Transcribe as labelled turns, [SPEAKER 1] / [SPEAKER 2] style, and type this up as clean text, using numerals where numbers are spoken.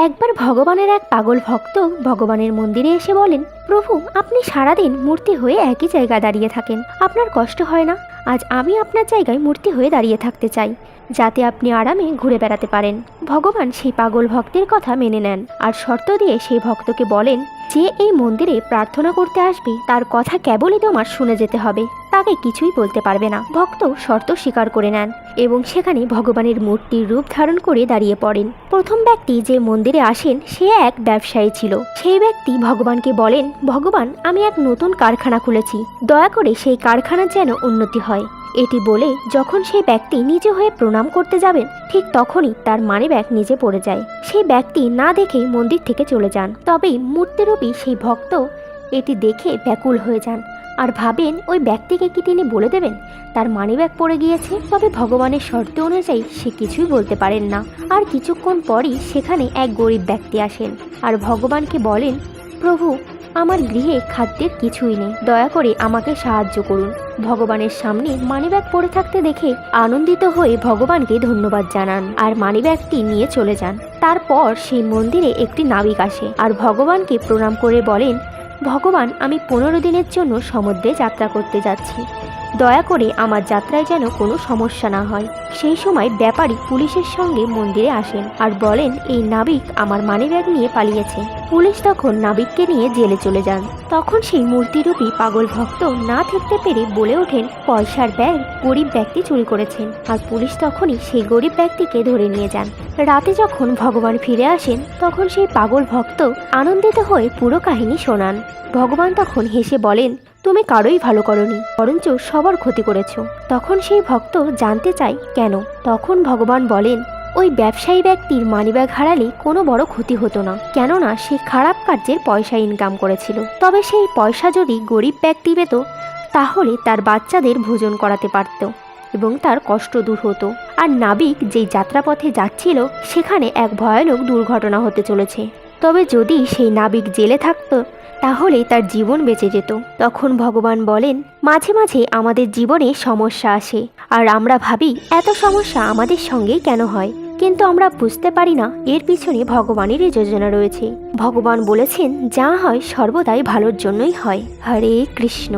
[SPEAKER 1] একবার ভগবানের এক পাগল ভক্ত ভগবানের মন্দিরে এসে বলেন, প্রভু, আপনি সারাদিন মূর্তি হয়ে একই জায়গায় দাঁড়িয়ে থাকেন, আপনার কষ্ট হয় না? আজ আমি আপনার জায়গায় মূর্তি হয়ে দাঁড়িয়ে থাকতে চাই, যাতে আপনি আরামে ঘুরে বেড়াতে পারেন। ভগবান সেই পাগল ভক্তের কথা মেনে নেন আর শর্ত দিয়ে সেই ভক্তকে বলেন, যে এই মন্দিরে প্রার্থনা করতে আসবে তার কথা কেবলই তোমার শুনে যেতে হবে, তাকে কিছুই বলতে পারবে না। ভক্ত শর্ত স্বীকার করে নেন এবং সেখানে ভগবানের মূর্তির রূপ ধারণ করে দাঁড়িয়ে পড়েন। প্রথম ব্যক্তি যে মন্দিরে আসেন সে এক ব্যবসায়ী ছিল। সেই ব্যক্তি ভগবানকে বলেন, ভগবান, আমি এক নতুন কারখানা খুলেছি, দয়া করে সেই কারখানার যেন উন্নতি হয়। এটি বলে যখন সেই ব্যক্তি নিজে হয়ে প্রণাম করতে যাবেন, ঠিক তখনই তার মানিব্যাগ নিচে পড়ে যায়। সেই ব্যক্তি না দেখেই মন্দির থেকে চলে যান। তবেই মূর্তিরূপী সেই ভক্ত এটি দেখে ব্যাকুল হয়ে যান আর ভাবেন, ওই ব্যক্তিকে কি তিনি বলে দেবেন তার মানিব্যাগ পড়ে গিয়েছে? তবে ভগবানের শর্ত অনুযায়ী সে কিছুই বলতে পারেন না। আর কিছুক্ষণ পরই সেখানে এক গরিব ব্যক্তি আসেন আর ভগবানকে বলেন, প্রভু, আমার গৃহে খাদ্যের কিছুই নেই, দয়া করে আমাকে সাহায্য করুন। ভগবানের সামনে মানিব্যাগ পড়ে থাকতে দেখে আনন্দিত হয়ে ভগবানকে ধন্যবাদ জানান আর মানিব্যাগটি নিয়ে চলে যান। তারপর সেই মন্দিরে একটি নাবিক আসে আর ভগবানকে প্রণাম করে বলেন, ভগবান, আমি 15 দিনের জন্য সমুদ্রে যাত্রা করতে যাচ্ছি, দয়া করে আমার যাত্রায় যেন কোনো সমস্যা না হয়। সেই সময় ব্যাপারী পুলিশের সঙ্গে মন্দিরে আসেন আর বলেন, এই নাবিক আমার মানিব্যাগ নিয়ে পালিয়েছে। পুলিশ তখন নাবিককে নিয়ে জেলে চলে যান। তখন সেই মূর্তিরূপী পাগল ভক্ত না থাকতে পেরে বলে ওঠেন, পয়সার ব্যাগ গরিব ব্যক্তি চুরি করেছেন। আর পুলিশ তখনই সেই গরিব ব্যক্তিকে ধরে নিয়ে যান। রাতে যখন ভগবান ফিরে আসেন তখন সেই পাগল ভক্ত আনন্দিত হয়ে পুরো কাহিনী শোনান। ভগবান তখন হেসে বলেন, তুমি কারোই ভালো করনি, বরঞ্চ সবার ক্ষতি করেছ। তখন সেই ভক্ত জানতে চায় কেন। তখন ভগবান বলেন, ওই ব্যবসায়ী ব্যক্তির মানিব্যাগ হারালে কোনো বড় ক্ষতি হতো না, কেননা সে খারাপ কার্যের পয়সা ইনকাম করেছিল। তবে সেই পয়সা যদি গরিব ব্যক্তি পেত তাহলে তার বাচ্চাদের ভোজন করাতে পারত এবং তার কষ্ট দূর হতো। আর নাবিক যেই যাত্রাপথে যাচ্ছিল সেখানে এক ভয়ানক দুর্ঘটনা হতে চলেছে। তবে যদি সেই নাবিক জেলে থাকতো তাহলে তার জীবন বেঁচে যেত। তখন ভগবান বলেন, মাঝে মাঝে আমাদের জীবনে সমস্যা আসে আর আমরা ভাবি এত সমস্যা আমাদের সঙ্গেই কেন হয়, কিন্তু আমরা বুঝতে পারি না এর পিছনে ভগবানেরই যোজনা রয়েছে। ভগবান বলেছেন, যা হয় সর্বদাই ভালোর জন্যই হয়। হরে কৃষ্ণ।